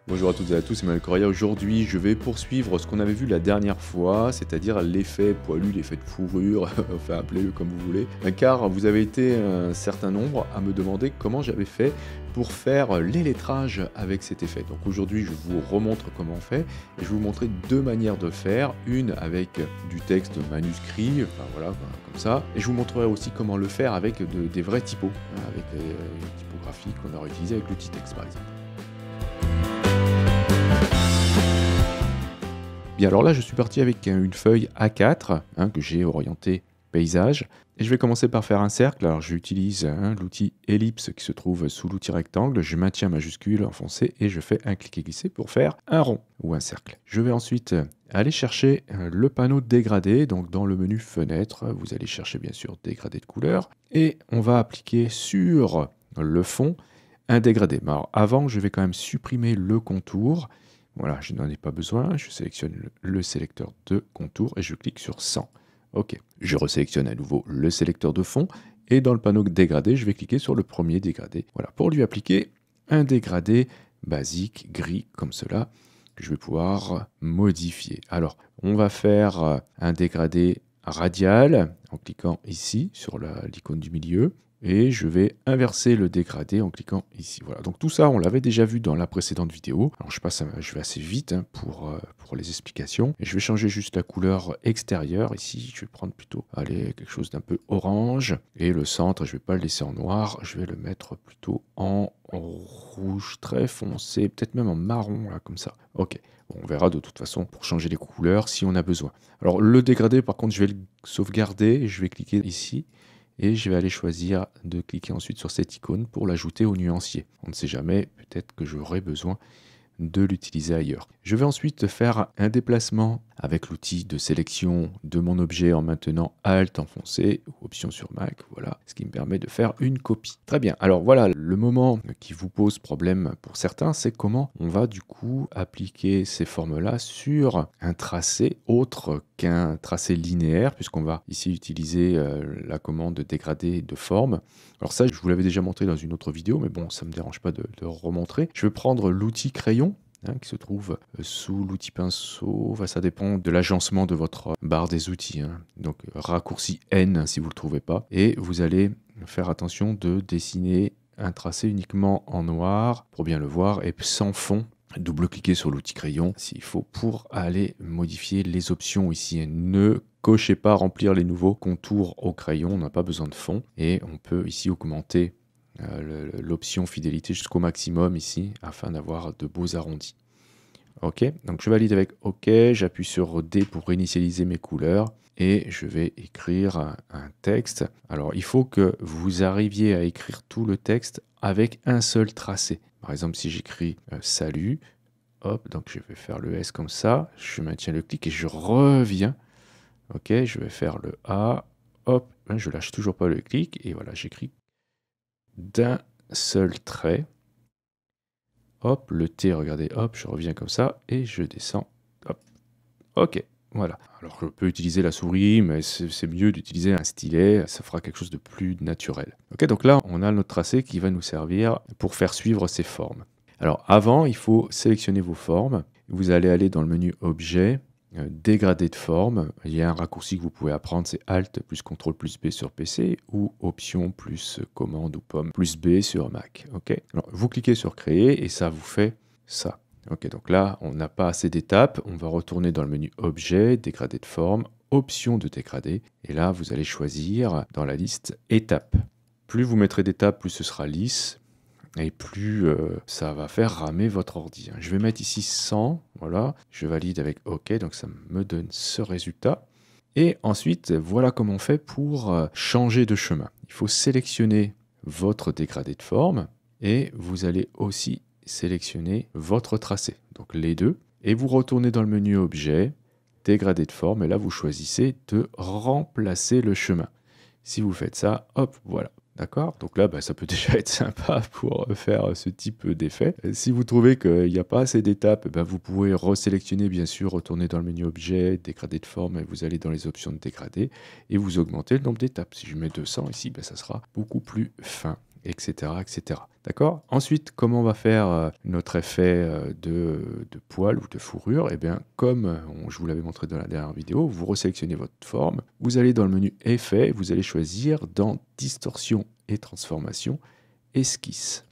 Bonjour à toutes et à tous, c'est Emmanuel Correa. Aujourd'hui, je vais poursuivre ce qu'on avait vu la dernière fois, c'est-à-dire l'effet poilu, l'effet de fourrure, enfin appelez-le comme vous voulez. Car vous avez été un certain nombre à me demander comment j'avais fait pour faire les lettrages avec cet effet. Donc aujourd'hui, je vous remontre comment on fait et je vais vous montrer deux manières de faire. Une avec du texte manuscrit, enfin voilà, comme ça. Et je vous montrerai aussi comment le faire avec des vrais typos, avec les typographies qu'on aurait utilisées avec l'outil texte par exemple. Bien alors là, je suis parti avec une feuille A4 que j'ai orientée paysage. Et je vais commencer par faire un cercle. Alors j'utilise l'outil ellipse qui se trouve sous l'outil rectangle. Je maintiens majuscule enfoncé et je fais un cliquer-glisser pour faire un rond ou un cercle. Je vais ensuite aller chercher le panneau dégradé. Donc dans le menu fenêtre, vous allez chercher bien sûr dégradé de couleur. Et on va appliquer sur le fond un dégradé. Mais alors avant, je vais quand même supprimer le contour. Voilà, je n'en ai pas besoin, je sélectionne le sélecteur de contour et je clique sur 100. Ok, je resélectionne à nouveau le sélecteur de fond et dans le panneau dégradé, je vais cliquer sur le premier dégradé. Voilà, pour lui appliquer un dégradé basique, gris, comme cela, que je vais pouvoir modifier. Alors, on va faire un dégradé radial en cliquant ici sur l'icône du milieu. Et je vais inverser le dégradé en cliquant ici. Voilà, donc tout ça, on l'avait déjà vu dans la précédente vidéo. Alors je vais assez vite pour les explications. Et je vais changer juste la couleur extérieure. Ici, je vais prendre plutôt quelque chose d'un peu orange. Et le centre, je ne vais pas le laisser en noir. Je vais le mettre plutôt en rouge très foncé, peut-être même en marron, là, comme ça. Ok. Bon, on verra de toute façon pour changer les couleurs si on a besoin. Alors le dégradé, par contre, je vais le sauvegarder. Et je vais cliquer ici. Et je vais aller choisir de cliquer ensuite sur cette icône pour l'ajouter au nuancier. On ne sait jamais, peut-être que j'aurai besoin de l'utiliser ailleurs. Je vais ensuite faire un déplacement avec l'outil de sélection de mon objet en maintenant Alt enfoncé ou Option sur Mac, voilà, ce qui me permet de faire une copie. Très bien, alors voilà, le moment qui vous pose problème pour certains, c'est comment on va du coup appliquer ces formes-là sur un tracé autre qu'un tracé linéaire, puisqu'on va ici utiliser la commande dégradé de forme. Alors ça, je vous l'avais déjà montré dans une autre vidéo, mais bon, ça ne me dérange pas de remontrer. Je vais prendre l'outil crayon, qui se trouve sous l'outil pinceau. Enfin, ça dépend de l'agencement de votre barre des outils. Donc, raccourci N si vous ne le trouvez pas. Et vous allez faire attention de dessiner un tracé uniquement en noir, pour bien le voir, et sans fond. Double-cliquez sur l'outil crayon s'il faut pour aller modifier les options ici. Ne cochez pas remplir les nouveaux contours au crayon, on n'a pas besoin de fond. Et on peut ici augmenter l'option fidélité jusqu'au maximum ici, afin d'avoir de beaux arrondis. Ok, donc je valide avec OK, j'appuie sur D pour réinitialiser mes couleurs. Et je vais écrire un texte. Alors, il faut que vous arriviez à écrire tout le texte avec un seul tracé. Par exemple, si j'écris salut, hop, donc je vais faire le S comme ça, je maintiens le clic et je reviens. Ok, je vais faire le A, hop, je lâche toujours pas le clic et voilà, j'écris d'un seul trait. Hop, le T, regardez, hop, je reviens comme ça et je descends. Hop, ok. Voilà. Alors, je peux utiliser la souris, mais c'est mieux d'utiliser un stylet. Ça fera quelque chose de plus naturel. Ok, donc là, on a notre tracé qui va nous servir pour faire suivre ces formes. Alors, avant, il faut sélectionner vos formes. Vous allez aller dans le menu Objet, Dégradé de forme. Il y a un raccourci que vous pouvez apprendre, c'est Alt plus CTRL plus B sur PC ou Option plus Commande ou Pomme plus B sur Mac. Ok. Alors, vous cliquez sur Créer et ça vous fait ça. Ok, donc là, on n'a pas assez d'étapes. On va retourner dans le menu Objet, Dégradé de forme, Option de dégradé. Et là, vous allez choisir dans la liste Étapes. Plus vous mettrez d'étapes, plus ce sera lisse. Et plus ça va faire ramer votre ordi. Je vais mettre ici 100. Voilà, je valide avec OK. Donc ça me donne ce résultat. Et ensuite, voilà comment on fait pour changer de chemin. Il faut sélectionner votre dégradé de forme. Et vous allez aussi sélectionner votre tracé, donc les deux, et vous retournez dans le menu Objet, Dégradé de forme, et là vous choisissez de remplacer le chemin. Si vous faites ça, hop, voilà. D'accord? Donc là, ça peut déjà être sympa pour faire ce type d'effet. Si vous trouvez qu'il n'y a pas assez d'étapes, vous pouvez resélectionner, bien sûr, retourner dans le menu Objet, Dégradé de forme, et vous allez dans les options de dégradé, et vous augmentez le nombre d'étapes. Si je mets 200 ici, ça sera beaucoup plus fin. etc., etc. D'accord? Ensuite, comment on va faire notre effet de poil ou de fourrure? Eh bien, comme je vous l'avais montré dans la dernière vidéo, vous resélectionnez votre forme, vous allez dans le menu Effet, vous allez choisir dans Distorsion et Transformation, Esquisse.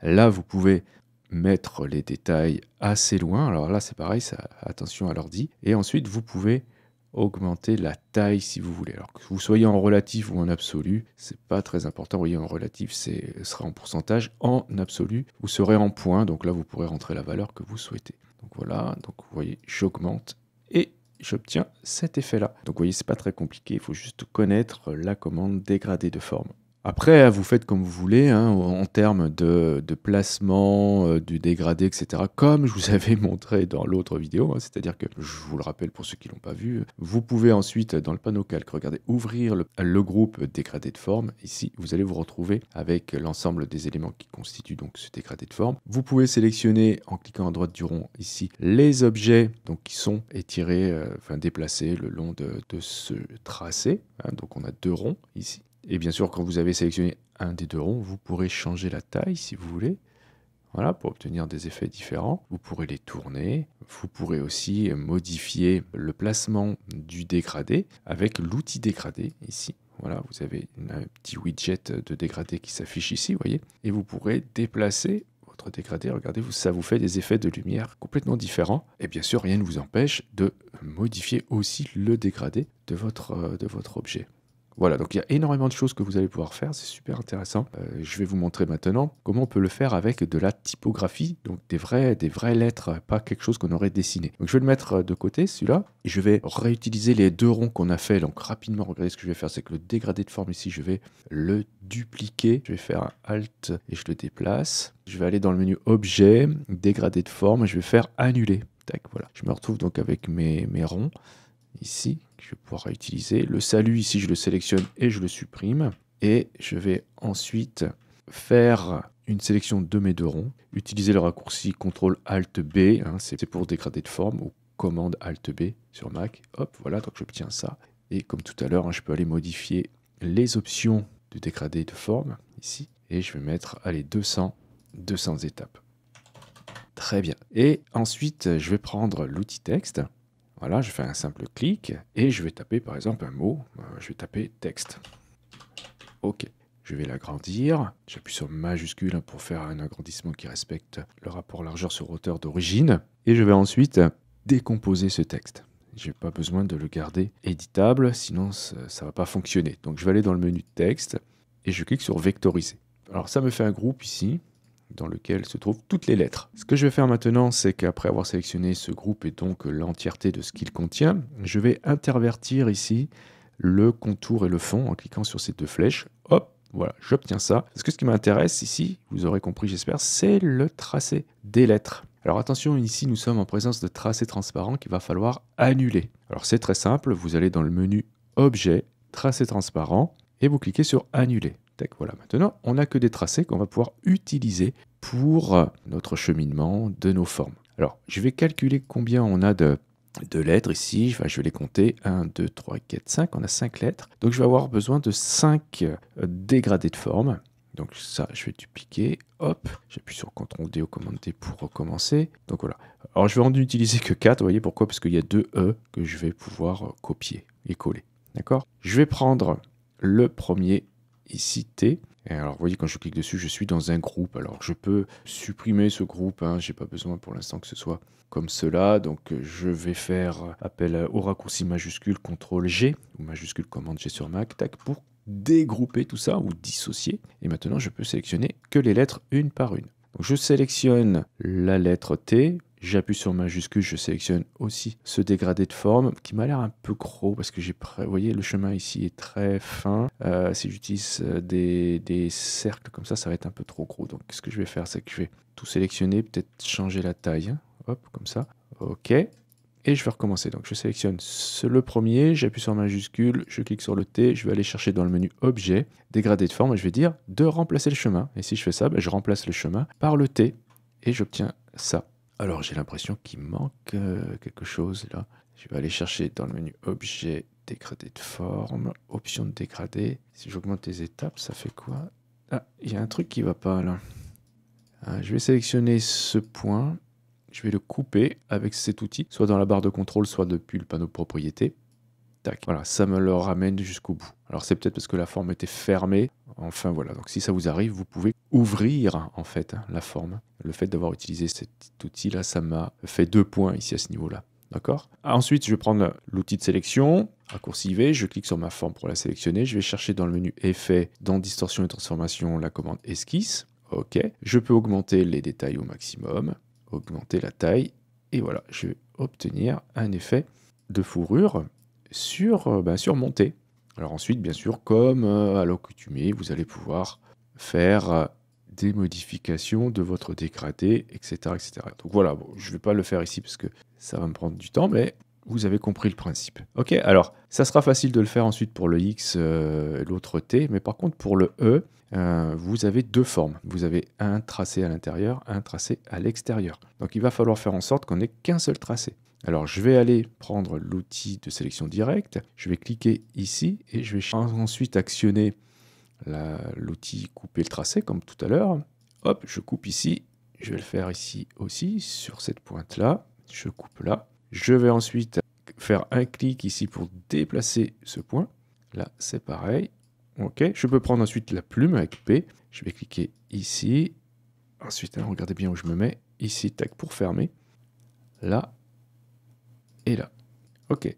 Là, vous pouvez mettre les détails assez loin. Alors là, c'est pareil, attention à l'ordi. Et ensuite, vous pouvez augmenter la taille si vous voulez. Alors que vous soyez en relatif ou en absolu, c'est pas très important. Vous voyez, en relatif, ce sera en pourcentage. En absolu, vous serez en points. Donc là, vous pourrez rentrer la valeur que vous souhaitez. Donc voilà, donc vous voyez, j'augmente et j'obtiens cet effet-là. Donc vous voyez, c'est pas très compliqué. Il faut juste connaître la commande dégradée de forme. Après, vous faites comme vous voulez, hein, en termes de placement, du dégradé, etc. Comme je vous avais montré dans l'autre vidéo, hein, c'est-à-dire que, je vous le rappelle pour ceux qui ne l'ont pas vu, vous pouvez ensuite, dans le panneau calque, regardez, ouvrir le groupe dégradé de forme. Ici, vous allez vous retrouver avec l'ensemble des éléments qui constituent donc ce dégradé de forme. Vous pouvez sélectionner, en cliquant à droite du rond, ici, les objets donc, qui sont étirés, déplacés le long de ce tracé. Hein, donc on a 2 ronds ici. Et bien sûr, quand vous avez sélectionné un des 2 ronds, vous pourrez changer la taille si vous voulez. Voilà, pour obtenir des effets différents. Vous pourrez les tourner. Vous pourrez aussi modifier le placement du dégradé avec l'outil dégradé ici. Voilà, vous avez un petit widget de dégradé qui s'affiche ici, vous voyez. Et vous pourrez déplacer votre dégradé. Regardez, ça vous fait des effets de lumière complètement différents. Et bien sûr, rien ne vous empêche de modifier aussi le dégradé de votre objet. Voilà, donc il y a énormément de choses que vous allez pouvoir faire, c'est super intéressant. Je vais vous montrer maintenant comment on peut le faire avec de la typographie, donc des vraies lettres, pas quelque chose qu'on aurait dessiné. Donc je vais le mettre de côté, celui-là, et je vais réutiliser les 2 ronds qu'on a fait. Donc rapidement, regardez ce que je vais faire, c'est que le dégradé de forme ici, je vais le dupliquer. Je vais faire un Alt et je le déplace. Je vais aller dans le menu Objet, dégradé de forme, et je vais faire Annuler. Tac, voilà. Je me retrouve donc avec mes ronds. Ici, que je vais pouvoir utiliser. Le salut, ici, je le sélectionne et je le supprime. Et je vais ensuite faire une sélection de mes 2 ronds. Utiliser le raccourci CTRL-ALT-B, hein, c'est pour dégrader de forme, ou commande ALT-B sur Mac. Hop, voilà, donc j'obtiens ça. Et comme tout à l'heure, hein, je peux aller modifier les options de dégradé de forme, ici. Et je vais mettre, allez, 200 étapes. Très bien. Et ensuite, je vais prendre l'outil texte. Voilà, je fais un simple clic et je vais taper par exemple un mot. Je vais taper texte. OK. Je vais l'agrandir. J'appuie sur majuscule pour faire un agrandissement qui respecte le rapport largeur sur hauteur d'origine. Et je vais ensuite décomposer ce texte. Je n'ai pas besoin de le garder éditable, sinon ça ne va pas fonctionner. Donc je vais aller dans le menu texte et je clique sur vectoriser. Alors ça me fait un groupe ici, dans lequel se trouvent toutes les lettres. Ce que je vais faire maintenant, c'est qu'après avoir sélectionné ce groupe et donc l'entièreté de ce qu'il contient, je vais intervertir ici le contour et le fond en cliquant sur ces 2 flèches. Hop, voilà, j'obtiens ça. Parce que ce qui m'intéresse ici, vous aurez compris j'espère, c'est le tracé des lettres. Alors attention, ici nous sommes en présence de tracés transparents qu'il va falloir annuler. Alors c'est très simple, vous allez dans le menu Objet, Tracé transparent, et vous cliquez sur Annuler. Voilà, maintenant, on n'a que des tracés qu'on va pouvoir utiliser pour notre cheminement de nos formes. Alors, je vais calculer combien on a de lettres ici. Enfin, je vais les compter. 1, 2, 3, 4, 5. On a 5 lettres. Donc, je vais avoir besoin de 5 dégradés de forme. Donc, ça, je vais dupliquer. Hop, j'appuie sur CTRL-D ou Command-D pour recommencer. Donc, voilà. Alors, je vais en utiliser que 4. Vous voyez pourquoi? Parce qu'il y a 2 E que je vais pouvoir copier et coller. D'accord? Je vais prendre le premier ici T. Et alors vous voyez quand je clique dessus, je suis dans un groupe. Alors je peux supprimer ce groupe, hein, j'ai pas besoin pour l'instant que ce soit comme cela. Donc je vais faire appel au raccourci majuscule CTRL-G ou majuscule commande G sur Mac, tac, pour dégrouper tout ça ou dissocier. Et maintenant je peux sélectionner que les lettres une par une. Donc je sélectionne la lettre T. J'appuie sur majuscule, je sélectionne aussi ce dégradé de forme qui m'a l'air un peu gros parce que vous voyez, le chemin ici est très fin. Si j'utilise des cercles comme ça va être un peu trop gros. Donc ce que je vais faire, c'est que je vais tout sélectionner, peut-être changer la taille. Hein. Hop, comme ça. OK. Et je vais recommencer. Donc je sélectionne le premier, j'appuie sur majuscule, je clique sur le T, je vais aller chercher dans le menu Objet, dégradé de forme, et je vais dire de remplacer le chemin. Et si je fais ça, je remplace le chemin par le T et j'obtiens ça. Alors j'ai l'impression qu'il manque quelque chose là. Je vais aller chercher dans le menu Objet, dégradé de forme, option de dégradé. Si j'augmente les étapes, ça fait quoi? Ah, il y a un truc qui va pas là. Je vais sélectionner ce point. Je vais le couper avec cet outil, soit dans la barre de contrôle, soit depuis le panneau propriété. Tac. Voilà, ça me le ramène jusqu'au bout. Alors c'est peut-être parce que la forme était fermée. Enfin voilà, donc si ça vous arrive, vous pouvez ouvrir en fait la forme. Le fait d'avoir utilisé cet outil-là, ça m'a fait 2 points ici à ce niveau-là. D'accord. Ensuite, je vais prendre l'outil de sélection, raccourci V, je clique sur ma forme pour la sélectionner. Je vais chercher dans le menu Effet, dans Distorsion et Transformation, la commande Esquisse. OK. Je peux augmenter les détails au maximum, augmenter la taille, et voilà, je vais obtenir un effet de fourrure sur mon thé. Alors ensuite, bien sûr, comme à l'accoutumée, vous allez pouvoir faire des modifications de votre dégradé, etc. etc. Donc voilà, bon, je ne vais pas le faire ici parce que ça va me prendre du temps, mais vous avez compris le principe. Ok, alors ça sera facile de le faire ensuite pour le X, l'autre T, mais par contre pour le E, vous avez 2 formes. Vous avez un tracé à l'intérieur, un tracé à l'extérieur. Donc il va falloir faire en sorte qu'on n'ait qu'un seul tracé. Alors je vais aller prendre l'outil de sélection directe, je vais cliquer ici et je vais ensuite actionner l'outil couper le tracé comme tout à l'heure. Hop, je coupe ici, je vais le faire ici aussi sur cette pointe là, je coupe là. Je vais ensuite faire un clic ici pour déplacer ce point. Là c'est pareil. Ok, je peux prendre ensuite la plume avec P, je vais cliquer ici. Ensuite, regardez bien où je me mets, ici, tac, pour fermer. Là et là. Ok,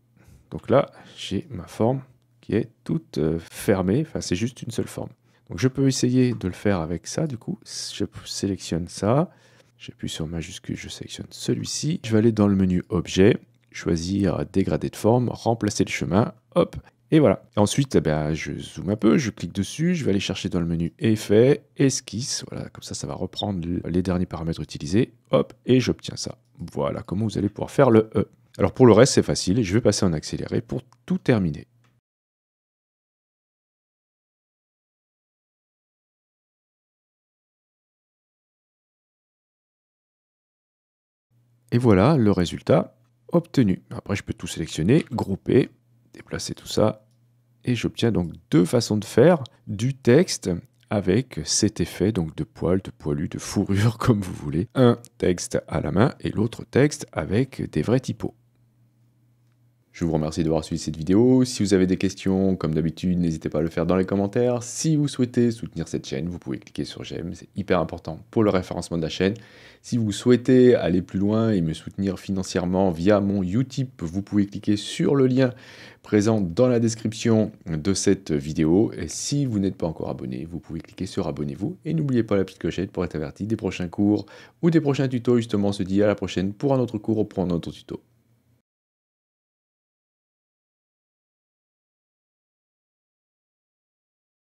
donc là, j'ai ma forme qui est toute fermée, enfin c'est juste une seule forme. Donc je peux essayer de le faire avec ça, du coup, je sélectionne ça, j'appuie sur majuscule, je sélectionne celui-ci, je vais aller dans le menu objet, choisir dégradé de forme, remplacer le chemin, hop, et voilà. Ensuite, je zoome un peu, je clique dessus, je vais aller chercher dans le menu effet, esquisse, voilà, comme ça, ça va reprendre les derniers paramètres utilisés, hop, et j'obtiens ça. Voilà comment vous allez pouvoir faire le E. Alors pour le reste, c'est facile et je vais passer en accéléré pour tout terminer. Et voilà le résultat obtenu. Après, je peux tout sélectionner, grouper, déplacer tout ça, et j'obtiens donc 2 façons de faire du texte avec cet effet donc de poil, de poilu, de fourrure, comme vous voulez. Un texte à la main et l'autre texte avec des vrais typos. Je vous remercie d'avoir suivi cette vidéo. Si vous avez des questions, comme d'habitude, n'hésitez pas à le faire dans les commentaires. Si vous souhaitez soutenir cette chaîne, vous pouvez cliquer sur j'aime, c'est hyper important pour le référencement de la chaîne. Si vous souhaitez aller plus loin et me soutenir financièrement via mon Utip, vous pouvez cliquer sur le lien présent dans la description de cette vidéo. Et si vous n'êtes pas encore abonné, vous pouvez cliquer sur abonnez-vous. Et n'oubliez pas la petite clochette pour être averti des prochains cours ou des prochains tutos. Justement, on se dit à la prochaine pour un autre cours ou pour un autre tuto.